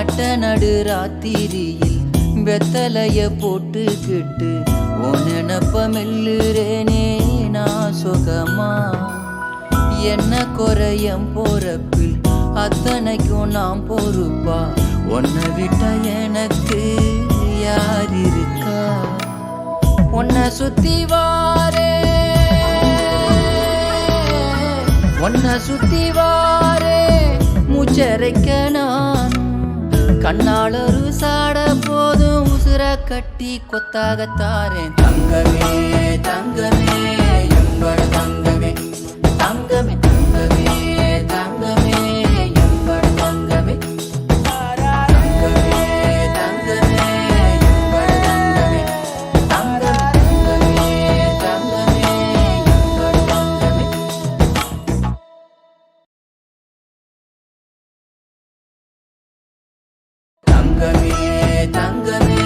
நட்ட நடு ராத்திரியில் வெத்தலைய போட்டுக்கிட்டு உன் நினப்ப மெல்லுறேனே நான் சுகமா. என்ன குறையம் போறப்பில் அத்தனைக்கும் நான் பொறுப்பா. உன்னை விட்ட எனக்கு யார் இருக்கா? உன்னை சுத்தி வாரே உன்னை சுத்தி வாரே மூச்சரைக்க நான். கண்ணாளொரு சாட போதும் உசுர கட்டி கொத்தாகத்தாரேன். தங்கமே தங்கமே எம்பட தங்கமே தங்கமே தங்கமே தங்கமே எம்பட தங்கமே தங்கமே தங்கமே எம்பட தங்கமே தங்கமே தங்கமே எம்பட தங்கமே. தங்கமே தங்கமே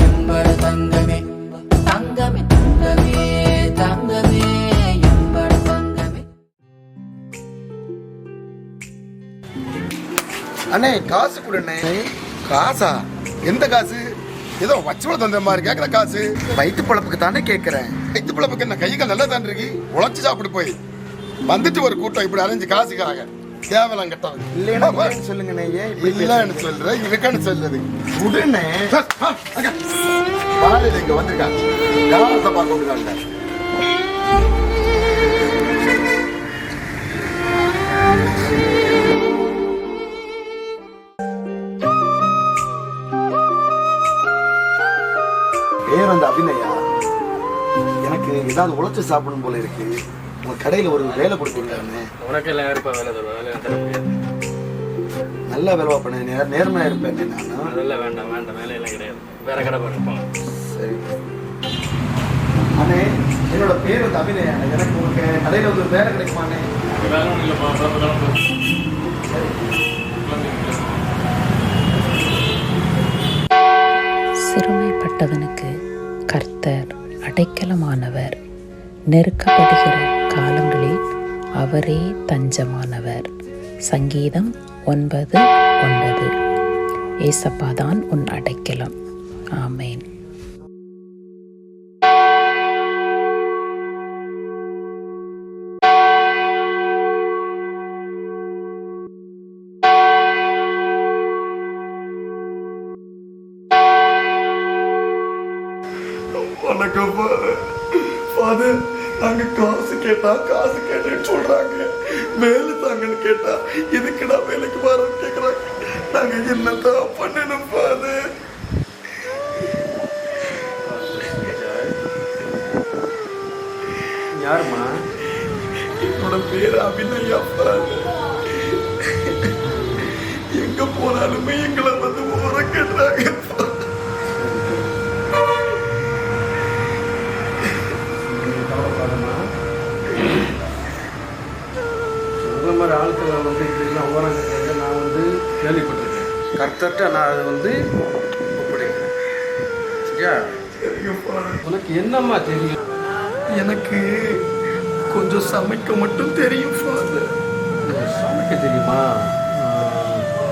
எம்பட தங்கமே தங்கமே தங்கமே தங்கமே எம்பட தங்கமே. அண்ணே காசு கொடுண்ணே. காசா? எந்த காசு? ஏதோ வச்சுவள தந்த மாதிரி கேட்குற காசு. வயிற்று பழப்புக்கு தானே கேட்குறேன். வயிற்று பழப்புக்கு என்ன கைகள் நல்லா தான் இருக்கு. உழைச்சி சாப்பிட்டு போய் வந்துட்டு ஒரு கூட்டம் இப்படி அரைஞ்சு காசுக்காக தேவலாம் கட்டாது. இல்லைன்னா சொல்லுங்கண்ணே. இல்லைன்னு சொல்றேன், இருக்குன்னு சொல்றது. உடனே பாலையில் இங்க வந்திருக்காங்க. காசை பார்க்க விடுறாங்க. பேர் வந்து அபிநயா. எனக்கு ஏதாவது உழைச்சி சாப்பிடும் போல இருக்கு. உங்க கடையில ஒரு வேலை கொடுத்துருக்காங்க. உனக்கு எல்லாம் யாருப்பா வேலை தருவா? வேலை தர முடியாது. நல்ல வேலை பண்ண நேர்மையா இருப்பேன் நான். அதெல்லாம் வேண்டாம் வேண்டாம், வேலையெல்லாம் கிடையாது. வேற கடை பாருப்போம். சரி அண்ணே, என்னோட பேர் வந்து அபிநயா. எனக்கு உங்க கடையில ஒரு வேலை கிடைக்குமாண்ணே? வேலை ஒன்றும் இல்லைப்பா. சிறுமைப்பட்டவனுக்கு கர்த்தர் அடைக்கலமானவர். நெருக்கப்படுகிற காலங்களில் அவரே தஞ்சமானவர். சங்கீதம் 9:9. ஏசப்பாதான் உன் அடைக்கலம். ஆமேன். வணக்கம் ஃபாதர். நாங்க காசு கேட்டேன்னு சொல்றாங்க. வேலை தாங்கன்னு கேட்டா இதுக்குடா வேலைக்கு வரோம் கேக்குறாங்க. நாங்க என்னதான் பண்ணணும் ஃபாதர்? யாருமா? என்னோட பேர் அபிநயா ஃபாதர். எங்க போனாலுமே எங்களை வந்து ஊற கேட்டாங்க. ஆட்கள் வந்து இப்படிலாம் ஓராங்க. நான் வந்து கேள்விப்பட்டிருக்கேன். கர்த்தர்கிட்ட நான் அதை வந்து ஒப்படைக்கிறேன். சரியா? உனக்கு என்னம்மா தெரியும்? எனக்கு கொஞ்சம் சமைக்க மட்டும் தெரியும் ஃபாதர். சமைக்க தெரியுமா?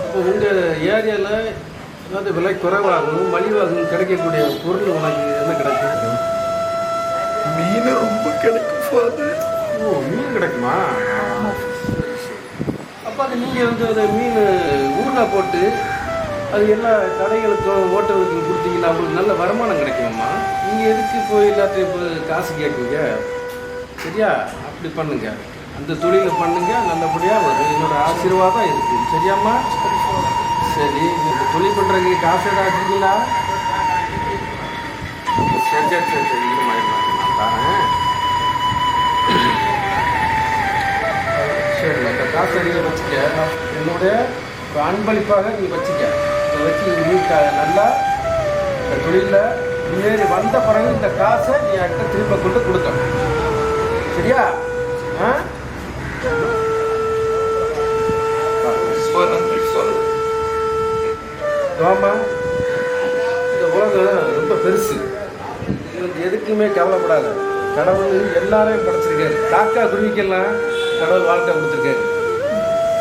இப்போ உங்கள் ஏரியாவில் ஏதாவது விலை குறைவாகவும் மலிவாகவும் கிடைக்கக்கூடிய பொருள் உனக்கு என்ன கிடைக்கும்? மீன் ரொம்ப கிடைக்கும் ஃபாதர். ஓ, மீன் கிடைக்குமா? அப்போ அது நீங்கள் வந்து அதை மீன் ஊறுகாய் போட்டு அது எல்லா கடைகளுக்கும் ஹோட்டலுக்கும் கொடுத்தீங்கன்னா உங்களுக்கு நல்ல வருமானம் கிடைக்குமாம்மா. நீங்கள் எதுக்கு போய் எல்லாத்தையும் இப்போ காசு கேட்குங்க? சரியா? அப்படி பண்ணுங்க. அந்த தொழிலை பண்ணுங்க, நல்லபடியாக வரும். என்னோட ஆசீர்வாதம் இருக்குது. சரியாம்மா? சரி, இந்த தொழில் பண்ணுறதுக்கு காசு ஏதாவது வச்சுருக்கீங்களா? சரி சரி சரி சரி இருமா நான் தரேன். சரி, அந்த காசை நீங்கள் வச்சுக்க. என்னுடைய அன்பளிப்பாக நீங்கள் வச்சுக்க. இதை வச்சு நீ நல்லா இந்த தொழிலில் முன்னேறி வந்த பிறகு இந்த காசை நீ என்கிட்ட திரும்ப கொண்டு கொடுக்கணும். சரியா? ஆ, ஆமா, இந்த உலகம் ரொம்ப பெருசு. எதுக்குமே கவலைப்படாத. கடவுள் எல்லாரையும் படைச்சிருக்காரு. காக்கா குருவிக்கெல்லாம் கடவுள் வாழ்க்கை கொடுத்துருக்காரு.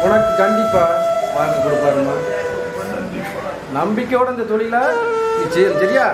உனக்கு கண்டிப்பா வாழ்க்கை கொடுப்பாருமா. நம்பிக்கையோட இந்த தொழிலை நீ செய்யணும், சரியா?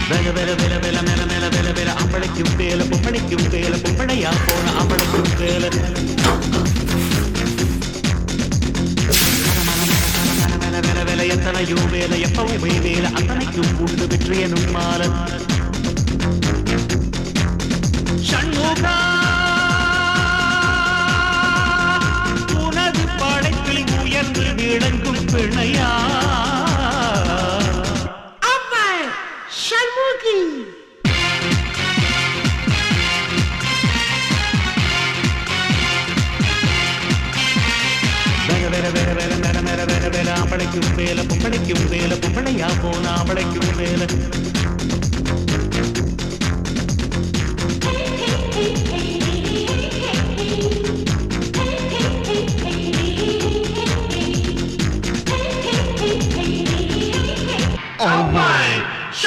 வெல வெல வெல வெல மெல மெல வெல வெல அம்பளைக்கும் வேல பொம்பளைக்கும் வேல பொம்பளையா போன அம்பளைக்கும் வேல வெல வெல வெல எத்தனையோ வேல எப்பவுமே வேல அத்தனைக்கும் உண்டு வெற்றியனும் மால சண்முகா உனது படைப்பில் உயர்ந்து விளங்கும் பிணையா அம்பளைக்கும் வேல பொம்பளைக்கும் வேல பொம்பளையா போன அம்பளைக்கும் வேல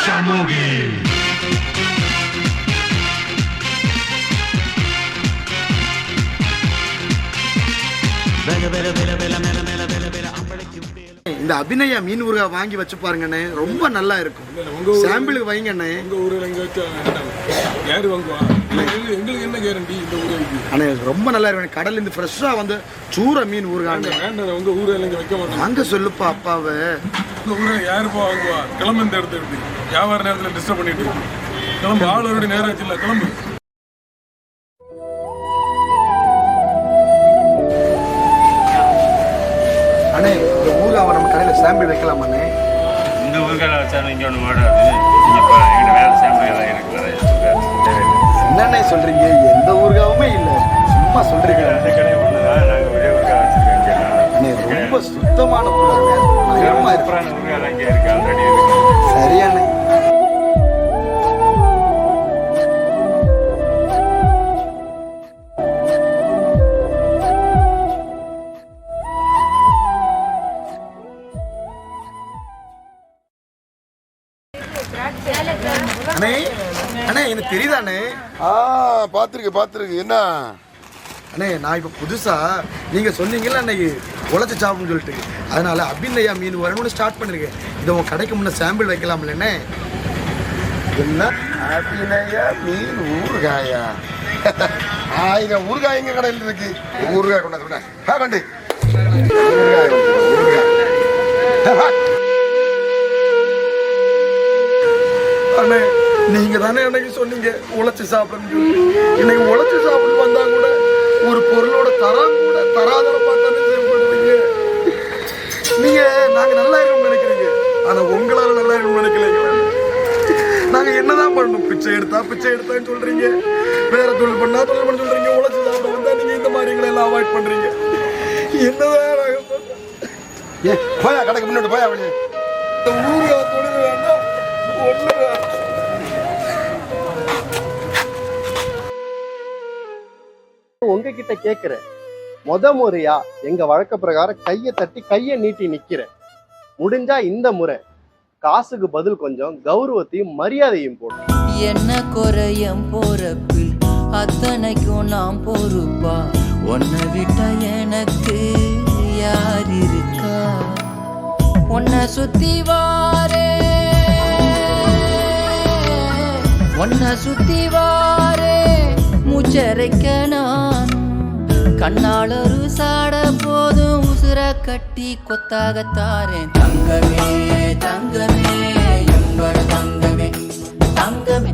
சமூகி இந்த அபிநயா மீன் ஊறுகாய் வாங்கி வச்சு பாருங்கண்ணே, ரொம்ப நல்லா இருக்கும். சாம்பிளுக்கு வைங்கண்ணே. உங்க ஊரில் எங்க வச்சா யாரு வாங்குவா? எங்களுக்கு என்ன கேரண்டி இந்த ஊருக்கு? அண்ணே ரொம்ப நல்லா இருக்கும். கடல்ல இருந்து ஃப்ரெஷ்ஷா வந்து சூற மீன் ஊறுகாய். வேண்டாம், உங்க ஊரில் எங்க வைக்க மாட்டோம். அங்க சொல்லுப்பா அப்பாவை. உங்க ஊரில் யாருப்பா வாங்குவா? கிளம்பு, இந்த இடத்த எடுத்து வியாபார நேரத்தில் டிஸ்டர்ப் பண்ணிட்டு இருக்கு. கிளம்பு, ஆளோட நேரம் ஆச்சு இல்ல, கிளம்பு. அண்ணே இந்த ஊறுகாவை நம்ம கடையில் சாம்பிள் வைக்கலாமாண்ணே? இந்த ஊருக்கால வச்சாலும் இங்கே ஒன்று மாடாது. நீங்கள் இப்போ எங்கிட்ட வேலை சாம்பிள் எனக்கு வர என்னண்ணே சொல்றீங்க? எந்த ஊறுகாவுமே இல்லை, சும்மா சொல்றீங்க. அந்த கடை ஒன்று தான், நாங்கள் ஒரே ஊருக்காக வச்சுருக்கோம். அண்ணே ரொம்ப சுத்தமான ஊறுகாய், பயமா இருக்கு. சூப்பரான ஊருக்கால அங்கே இருக்குது, ஆல்ரெடி இருக்குது. சரியாண்ணே. அண்ணே அண்ணே எனக்கு தெரியுதாண்ணே? பார்த்துருக்கு என்ன அண்ணே நான் இப்போ புதுசா நீங்க சொன்னீங்கல்ல அன்னைக்கு உழைச்சி சாப்பிடுன்னு சொல்லிட்டு, அதனால அபிநயா மீன் வரணும்னு ஸ்டார்ட் பண்ணிருக்கேன். இதை உங்க கடைக்கு முன்ன சாம்பிள் வைக்கலாம்லண்ணே? என்ன அபிநயா மீன் ஊறுகாயா? 1000 ஊறுகாய் எங்க கடையில் இருக்கு. ஊறுகாய் கொண்டாந்து கண்டு அண்ணே நீங்க தானே அன்னைக்கு சொன்னீங்க உழைச்சி சாப்பிடணும். இன்னைக்கு உழைச்சி சாப்பிட்டு வந்தா கூட ஒரு பொருளோட தரம் கூட தராதரம் பார்த்தானே செயல்படுறீங்க. நீங்க நாங்க நல்லா இருக்கணும்னு நினைக்கிறீங்க, ஆனா உங்களால நல்லா இருக்கணும்னு நினைக்கலைங்களா? நாங்க என்னதான் பண்ணணும்? பிச்சை எடுத்தான்னு சொல்றீங்க, வேற தொழில் பண்ண சொல்றீங்க. உழைச்சி சாப்பிட வந்தா நீங்க இந்த மாதிரி எல்லாம் அவாய்ட் பண்றீங்க. என்னதான் நாங்க போயா கடைக்கு முன்னாடி போயா வெளியே. இந்த ஊறுகாய் தொழில் வேண்டாம், ஒண்ணு வேண்டாம். உங்ககிட்ட கேட்கிறேன், முறையா எங்க வழக்க பிரகாரம் கையை தட்டி கையை நீட்டி நிக்கிறேன். முடிஞ்சா இந்த முறை காசுக்கு பதில் கொஞ்சம் கௌரவத்தையும் மரியாதையும் போடும். என்ன குறையம் போறப்பில் அத்தனைக்கும் நாம் பொறுப்பா? உன்னை விட்ட எனக்கு யார் இருக்கா? உன்னை சுத்தி வாரே மூச்சரைக்க நான் கண்ணால் ஒரு சாட போதும் உசுர கட்டி கொத்தாகத்தாரேன். தங்கமே தங்கமே எங்கள் தங்கமே தங்கமே